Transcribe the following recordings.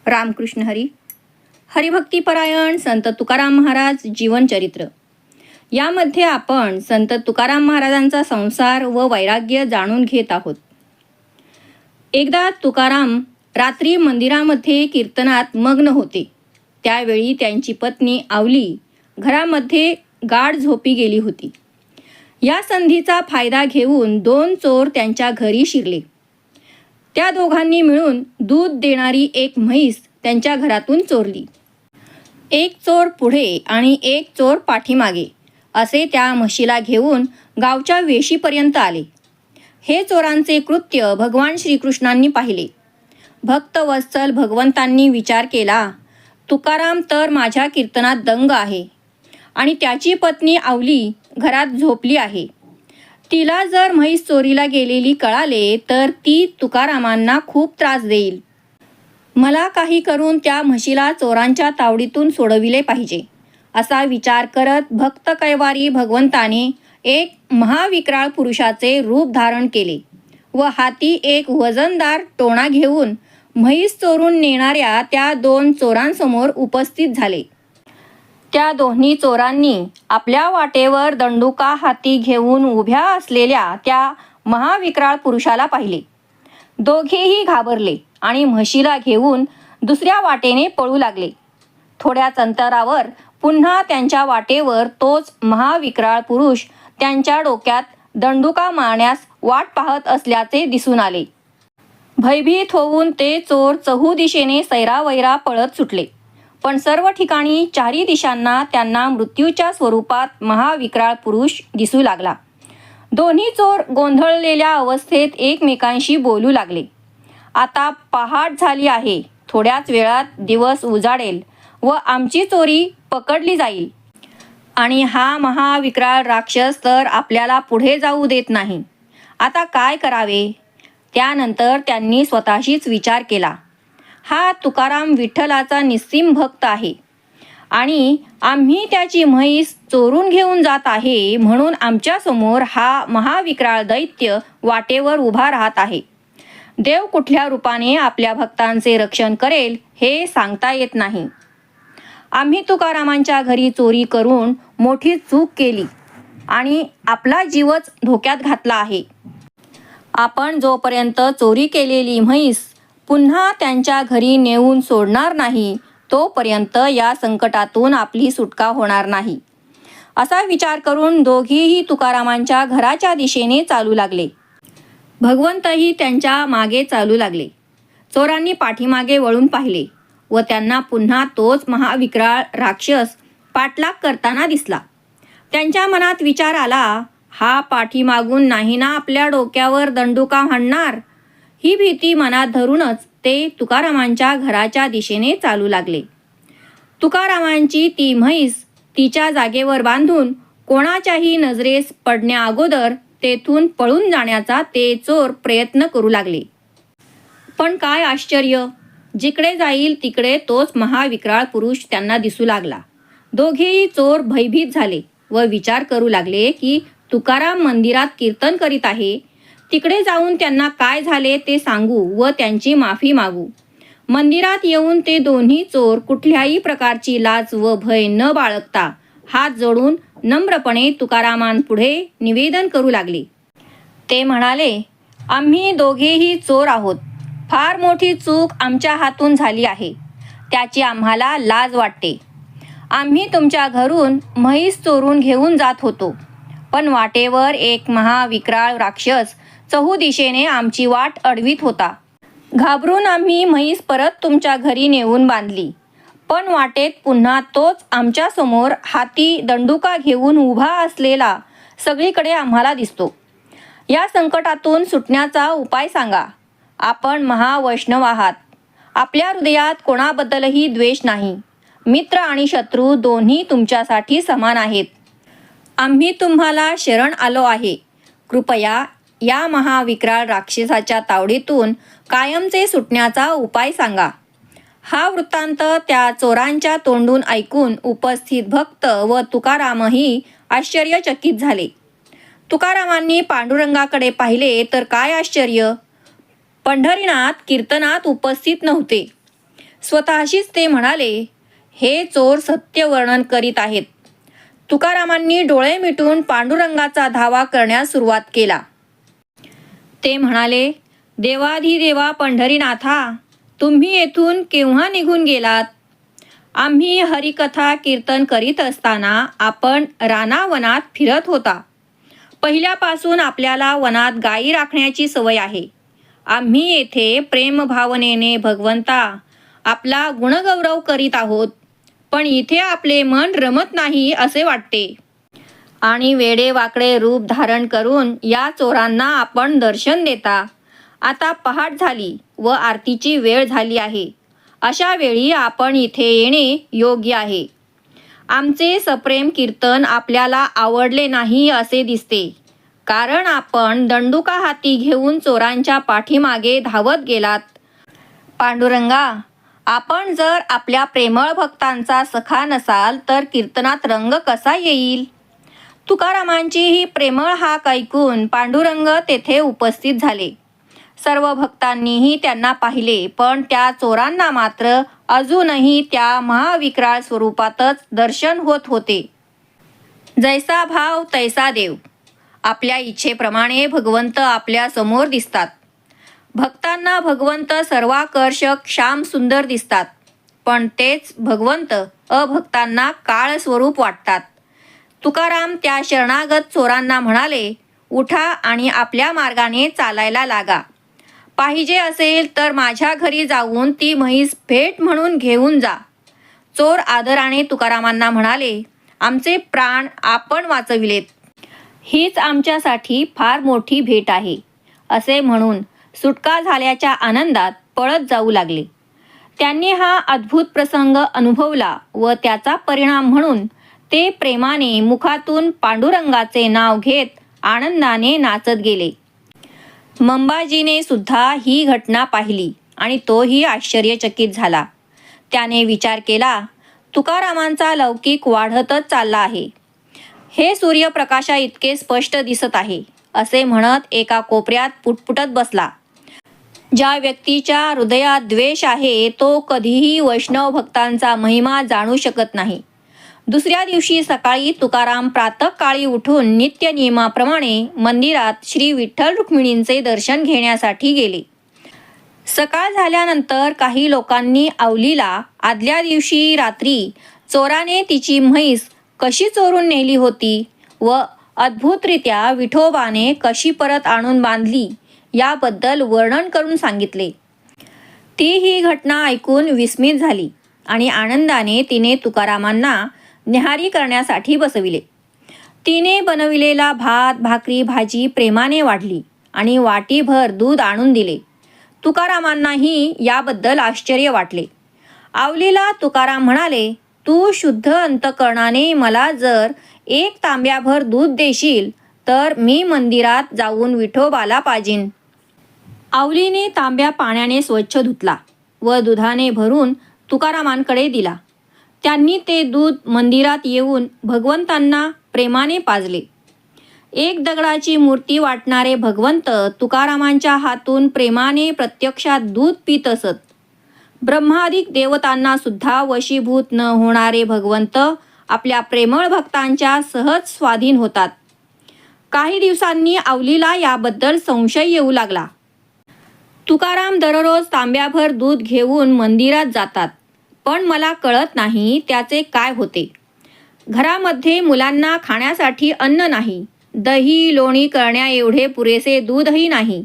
रामकृष्ण हरी. हरिभक्तीपरायण संत तुकाराम महाराज जीवनचरित्र यामध्ये आपण संत तुकाराम महाराजांचा संसार व वैराग्य जाणून घेत आहोत. एकदा तुकाराम रात्री मंदिरामध्ये कीर्तनात मग्न होते. त्यावेळी त्यांची पत्नी आवली घरामध्ये गाढ झोपी गेली होती. या संधीचा फायदा घेऊन 2 चोर त्यांच्या घरी शिरले. त्या दोघांनी मिळून दूध देणारी एक म्हैस त्यांच्या घरातून चोरली. एक चोर पुढे आणि एक चोर पाठीमागे असे त्या म्हशीला घेऊन गावच्या वेशीपर्यंत आले. हे चोरांचे कृत्य भगवान श्रीकृष्णांनी पाहिले. भक्तवत्सल भगवंतांनी विचार केला, तुकाराम तर माझ्या कीर्तनात दंग आहे आणि त्याची पत्नी आवली घरात झोपली आहे. तिला जर म्हैस चोरीला गेलेली कळाले तर ती तुकारामांना खूप त्रास देईल. मला काही करून त्या म्हशीला चोरांच्या तावडीतून सोडविले पाहिजे असा विचार करत भक्त कैवारी भगवंताने एक महाविक्राळ पुरुषाचे रूप धारण केले व हाती एक वजनदार टोणा घेऊन म्हैस चोरून नेणाऱ्या त्या 2 चोरांसमोर उपस्थित झाले. त्या दोन्ही चोरांनी आपल्या वाटेवर दंडुका हाती घेऊन उभ्या असलेल्या त्या महाविक्राळ पुरुषाला पाहिले. दोघेही घाबरले आणि म्हशीला घेऊन दुसऱ्या वाटेने पळू लागले. थोड्याच अंतरावर पुन्हा त्यांच्या वाटेवर तोच महाविक्राळ पुरुष त्यांच्या डोक्यात दंडुका मारण्यास वाट पाहत असल्याचे दिसून आले. भयभीत होऊन ते चोर चहू दिशेने सैरावैरा पळत सुटले. पण सर्व ठिकाणी चारी दिशांना त्यांना मृत्यूच्या स्वरूपात महाविक्राळ पुरुष दिसू लागला. दोन्ही चोर गोंधळलेल्या अवस्थेत एकमेकांशी बोलू लागले. आता पहाट झाली आहे, थोड्याच वेळात दिवस उजाडेल व आमची चोरी पकडली जाईल आणि हा महाविक्राळ राक्षस तर आपल्याला पुढे जाऊ देत नाही. आता काय करावे? त्यानंतर त्यांनी स्वतःशीच विचार केला, हा तुकाराम विठ्ठलाचा निस्सीम भक्त आहे आणि आम्ही त्याची म्हैस चोरून घेऊन जात आहे म्हणून आमच्यासमोर हा महाविक्राळ दैत्य वाटेवर उभा राहत आहे. देव कुठल्या रूपाने आपल्या भक्तांचे रक्षण करेल हे सांगता येत नाही. आम्ही तुकारामांच्या घरी चोरी करून मोठी चूक केली आणि आपला जीवच धोक्यात घातला आहे. आपण जोपर्यंत चोरी केलेली म्हैस पुन्हा त्यांच्या घरी नेऊन सोडणार नाही तोपर्यंत या संकटातून आपली सुटका होणार नाही असा विचार करून दोघेही तुकारामांच्या घराच्या दिशेने चालू लागले. भगवंतही त्यांच्या मागे चालू लागले. चोरांनी पाठीमागे वळून पाहिले व त्यांना पुन्हा तोच महाविक्राळ राक्षस पाठलाग करताना दिसला. त्यांच्या मनात विचार आला, हा पाठीमागून नाही ना आपल्या डोक्यावर दंडुका हाणणार. ही भीती मनात धरूनच ते तुकारामांच्या घराच्या दिशेने चालू लागले. तुकारामांची ती म्हैस तिच्या जागेवर बांधून कोणाच्याही नजरेस पडण्या अगोदर तेथून पळून जाण्याचा ते चोर प्रयत्न करू लागले. पण काय आश्चर्य, जिकडे जाईल तिकडे तोच महाविक्राळ पुरुष त्यांना दिसू लागला. दोघेही चोर भयभीत झाले व विचार करू लागले की तुकाराम मंदिरात कीर्तन करीत आहे, तिकडे जाऊन त्यांना काय झाले ते सांगू व त्यांची माफी मागू. मंदिरात येऊन ते दोन्ही चोर कुठल्याही प्रकारची लाज व भय न बाळगता हात जोडून नम्रपणे तुकारामांपुढे निवेदन करू लागले. ते म्हणाले, आम्ही दोघेही चोर आहोत. फार मोठी चूक आमच्या हातून झाली आहे, त्याची आम्हाला लाज वाटते. आम्ही तुमच्या घरून म्हैस चोरून घेऊन जात होतो, पण वाटेवर एक महाविक्राळ राक्षस चहू दिशेने आमची वाट अडवित होता. घाबरून आम्ही म्हैस परत तुमच्या घरी नेऊन बांधली, पण वाटेत पुन्हा तोच आमच्या समोर हाती दंडुका घेऊन उभा असलेला सगळीकडे आम्हाला दिसतो. या संकटातून सुटण्याचा उपाय सांगा. आपण महावैष्णव आहात. आपल्या हृदयात कोणाबद्दलही द्वेष नाही. मित्र आणि शत्रू दोन्ही तुमच्यासाठी समान आहेत. आम्ही तुम्हाला शरण आलो आहे. कृपया या महाविक्राळ राक्षसाच्या तावडीतून कायमचे सुटण्याचा उपाय सांगा. हा वृत्तांत त्या चोरांच्या तोंडून ऐकून उपस्थित भक्त व तुकारामही आश्चर्यचकित झाले. तुकारामांनी पांडुरंगाकडे पाहिले तर काय आश्चर्य, पंढरीनाथ कीर्तनात उपस्थित नव्हते. स्वतःशीच ते म्हणाले, हे चोर सत्य वर्णन करीत आहेत. तुकारामांनी डोळे मिटून पांडुरंगाचा धावा करण्यास सुरुवात केला. ते म्हणाले, देवाधिदेवा पंढरीनाथा, तुम्ही येथून केव्हा निघून गेलात? आम्ही हरिकथा कीर्तन करीत असताना आपण रानावनात फिरत होता. पहिल्यापासून आपल्याला वनात गायी राखण्याची सवय आहे. आम्ही येथे प्रेमभावनेने भगवंता आपला गुणगौरव करीत आहोत, पण इथे आपले मन रमत नाही असे वाटते. आणि वेडे वाकडे रूप धारण करून या चोरांना आपण दर्शन देता. आता पहाट झाली व आरतीची वेळ झाली आहे. अशा वेळी आपण इथे येणे योग्य आहे. आमचे सप्रेम कीर्तन आपल्याला आवडले नाही असे दिसते, कारण आपण दंडुका हाती घेऊन चोरांच्या पाठीमागे धावत गेलात. पांडुरंगा, आपण जर आपल्या प्रेमळ भक्तांचा सखा नसाल तर कीर्तनात रंग कसा येईल? तुकारामांची ही प्रेमळ हाक ऐकून पांडुरंग तेथे उपस्थित झाले. सर्व भक्तांनीही त्यांना पाहिले, पण त्या चोरांना मात्र अजूनही त्या महाविक्राळ स्वरूपातच दर्शन होत होते. जैसा भाव तैसा देव. आपल्या इच्छेप्रमाणे भगवंत आपल्या समोर दिसतात. भक्तांना भगवंत सर्वाकर्षक श्याम सुंदर दिसतात, पण तेच भगवंत अभक्तांना काळ स्वरूप वाटतात. तुकाराम त्या शरणागत चोरांना म्हणाले, उठा आणि आपल्या मार्गाने चालायला लागा. पाहिजे असेल तर माझ्या घरी जाऊन ती म्हैस भेट म्हणून घेऊन जा. चोर आदराने तुकारामांना म्हणाले, आमचे प्राण आपण वाचविलेत. हीच आमच्यासाठी फार मोठी भेट आहे असे म्हणून सुटका झाल्याच्या आनंदात पळत जाऊ लागले. त्यांनी हा अद्भुत प्रसंग अनुभवला व त्याचा परिणाम म्हणून ते प्रेमाने मुखातून पांडुरंगाचे नाव घेत आनंदाने नाचत गेले. मंबाजीने सुद्धा ही घटना पाहिली आणि तोही आश्चर्यचकित झाला. त्याने विचार केला, तुकारामांचा लौकिक वाढतच चालला आहे. हे सूर्यप्रकाशा इतके स्पष्ट दिसत आहे असे म्हणत एका कोपऱ्यात पुटपुटत बसला. ज्या व्यक्तीच्या हृदयात द्वेष आहे तो कधीही वैष्णव भक्तांचा महिमा जाणू शकत नाही. दुसऱ्या दिवशी सकाळी तुकाराम प्रातःकाळी उठून नित्यनियमाप्रमाणे मंदिरात श्री विठ्ठल रुक्मिणींचे दर्शन घेण्यासाठी गेले. सकाळ झाल्यानंतर काही लोकांनी आवलीला आदल्या दिवशी रात्री चोराने तिची म्हैस कशी चोरून नेली होती व अद्भुतरित्या विठोबाने कशी परत आणून बांधली याबद्दल वर्णन करून सांगितले. ती ही घटना ऐकून विस्मित झाली आणि आनंदाने तिने तुकारामांना न्याहारी करण्यासाठी बसविले. तिने बनविलेला भात भाकरी भाजी प्रेमाने वाढली आणि वाटीभर दूध आणून दिले. तुकारामांनाही याबद्दल आश्चर्य वाटले. आवलीला तुकाराम म्हणाले, तू शुद्ध अंतकरणाने मला जर 1 तांब्याभर दूध देशील तर मी मंदिरात जाऊन विठोबाला पाजीन. आवलीने तांब्या पाण्याने स्वच्छ धुतला व दुधाने भरून तुकारामांकडे दिला. त्यांनी ते दूध मंदिरात येऊन भगवंतांना प्रेमाने पाजले. एक दगडाची मूर्ती वाटणारे भगवंत तुकारामांच्या हातून प्रेमाने प्रत्यक्षात दूध पित असत. ब्रह्मादिक देवतांना सुद्धा वशीभूत न होणारे भगवंत आपल्या प्रेमळ भक्तांच्या सहज स्वाधीन होतात. काही दिवसांनी आवलीला याबद्दल संशय येऊ लागला. तुकाराम दररोज तांब्याभर दूध घेऊन मंदिरात जातात, पण मला कळत नाही त्याचे काय होते. घरामध्ये मुलांना खाण्यासाठी अन्न नाही, दही लोणी करण्या एवढे पुरेसे दूधही नाही.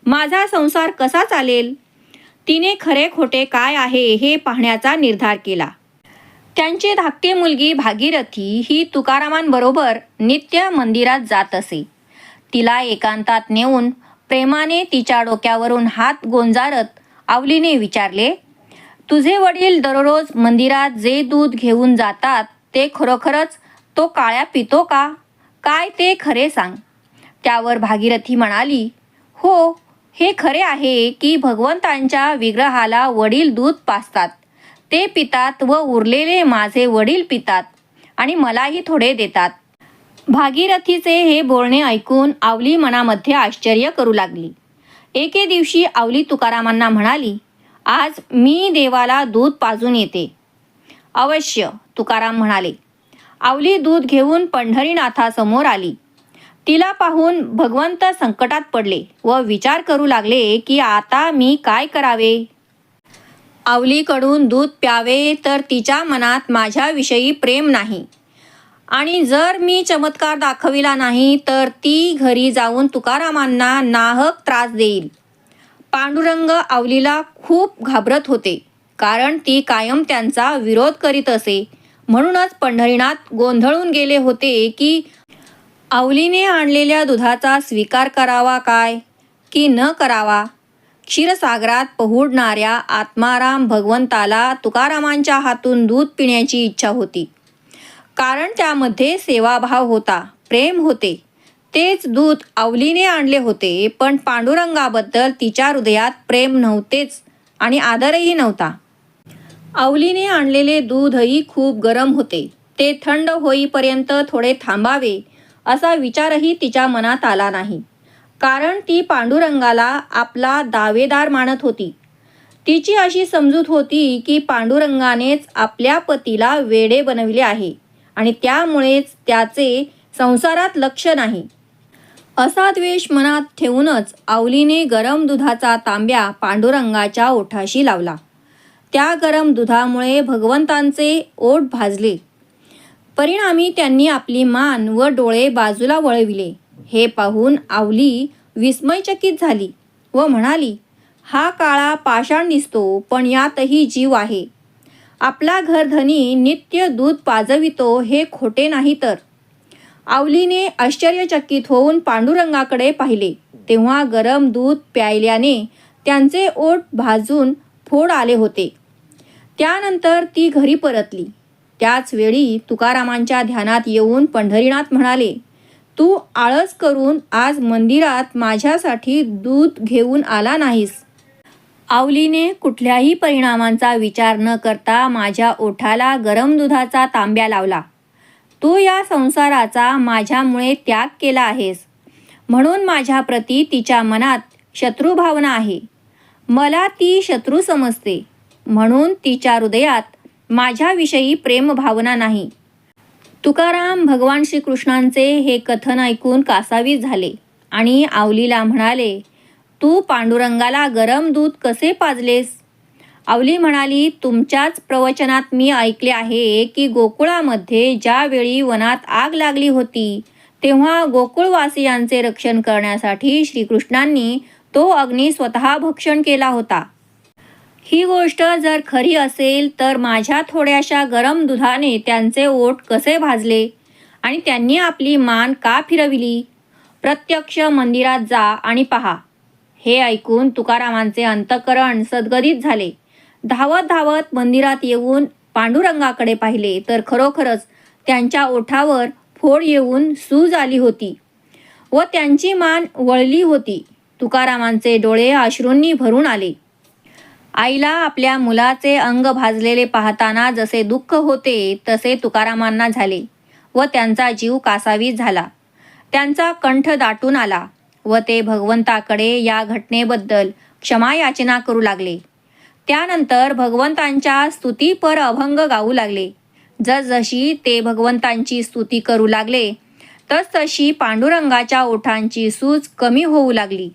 माझा संसार कसा चालेल? तिने खरे खोटे काय आहे हे पाहण्याचा निर्धार केला. त्यांची धाकटी मुलगी भागीरथी ही तुकारामांबरोबर नित्य मंदिरात जात असे. तिला एकांतात नेऊन प्रेमाने तिच्या डोक्यावरून हात गोंजारत आवलीने विचारले, तुझे वडील दररोज मंदिरात जे दूध घेऊन जातात ते खरोखरच तो काळ्या पितो का? काय ते खरे सांग. त्यावर भागीरथी म्हणाली, हो, हे खरे आहे की भगवंतांच्या विग्रहाला वडील दूध पाजतात, ते पितात व उरलेले माझे वडील पितात आणि मलाही थोडे देतात. भागीरथीचे हे बोलणे ऐकून आवली मनामध्ये आश्चर्य करू लागली. एके दिवशी आवली तुकारामांना म्हणाली, आज मी देवाला दूध पाजून येते. अवश्य, तुकाराम म्हणाले. आवली दूध घेऊन पंढरीनाथासमोर आली. तिला पाहून भगवंत संकटात पडले व विचार करू लागले की आता मी काय करावे. आवलीकडून दूध प्यावे तर तिच्या मनात माझ्याविषयी प्रेम नाही आणि जर मी चमत्कार दाखविला नाही तर ती घरी जाऊन तुकारामांना नाहक त्रास देईल. पांडुरंग आवलीला खूप घाबरत होते, कारण ती कायम त्यांचा विरोध करीत असे. म्हणूनच पंढरीनाथ गोंधळून गेले होते की आवलीने आणलेल्या दुधाचा स्वीकार करावा काय की न करावा. क्षीरसागरात पोहुडणाऱ्या आत्माराम भगवंताला तुकारामांच्या हातून दूध पिण्याची इच्छा होती, कारण त्यामध्ये सेवाभाव होता, प्रेम होते. तेच दूध आवलीने आणले होते, पण पांडुरंगाबद्दल तिच्या हृदयात प्रेम नव्हतेच आणि आदरही नव्हता. आवलीने आणलेले दूधही खूप गरम होते. ते थंड होईपर्यंत थोडे थांबावे असा विचारही तिच्या मनात आला नाही, कारण ती पांडुरंगाला आपला दावेदार मानत होती. तिची अशी समजूत होती की पांडुरंगानेच आपल्या पतीला वेडे बनविले आहे आणि त्यामुळेच त्याचे संसारात लक्ष नाही. असा द्वेष मनात ठेवूनच आवलीने गरम दुधाचा तांब्या पांडुरंगाच्या ओठाशी लावला. त्या गरम दुधामुळे भगवंतांचे ओठ भाजले. परिणामी त्यांनी आपली मान व डोळे बाजूला वळविले. हे पाहून आवली विस्मयचकित झाली व म्हणाली, हा काळा पाषाण दिसतो, पण यातही जीव आहे. आपला घरधनी नित्य दूध पाजवितो हे खोटे नाही तर. आवलीने आश्चर्यचकित होऊन पांडुरंगाकडे पाहिले, तेव्हा गरम दूध प्यायल्याने त्यांचे ओठ भाजून फोड आले होते. त्यानंतर ती घरी परतली. त्याच वेळी तुकारामांच्या ध्यानात येऊन पंढरीनाथ म्हणाले, तू आळस करून आज मंदिरात माझ्यासाठी दूध घेऊन आला नाहीस. आवलीने कुठल्याही परिणामांचा विचार न करता माझ्या ओठाला गरम दुधाचा तांब्या लावला. तू या संसाराचा माझ्यामुळे त्याग केला आहेस, म्हणून माझ्याप्रती तिच्या मनात शत्रुभावना आहे. मला ती शत्रू समजते, म्हणून तिच्या हृदयात माझ्याविषयी प्रेमभावना नाही. तुकाराम भगवान श्रीकृष्णांचे हे कथन ऐकून कासावीस झाले आणि आवलीला म्हणाले, तू पांडुरंगाला गरम दूध कसे पाजलेस? आवली म्हणाली, तुमच्याच प्रवचनात मी ऐकले आहे की गोकुळामध्ये ज्यावेळी वनात आग लागली होती, तेव्हा गोकुळवासियांचे रक्षण करण्यासाठी श्रीकृष्णांनी तो अग्नी स्वतः भक्षण केला होता. ही गोष्ट जर खरी असेल तर माझ्या थोड्याशा गरम दुधाने त्यांचे ओठ कसे भाजले आणि त्यांनी आपली मान का फिरविली? प्रत्यक्ष मंदिरात जा आणि पहा. हे ऐकून तुकारामांचे अंतःकरण सद्गदित झाले. धावत धावत मंदिरात येऊन पांडुरंगाकडे पाहिले तर खरोखरच त्यांच्या ओठावर फोड येऊन सूज आली होती व त्यांची मान वळली होती. तुकारामांचे डोळे अश्रूंनी भरून आले. आईला आपल्या मुलाचे अंग भाजलेले पाहताना जसे दुःख होते तसे तुकारामांना झाले व त्यांचा जीव कासावीस झाला. त्यांचा कंठ दाटून आला व ते भगवंताकडे या घटनेबद्दल क्षमा याचना करू लागले. त्यानंतर भगवंतांच्या स्तुतीपर अभंग गाऊ लागले. जसजशी ते भगवंतांची स्तुती करू लागले तसतशी पांडुरंगाच्या ओठांची सूज कमी होऊ लागली.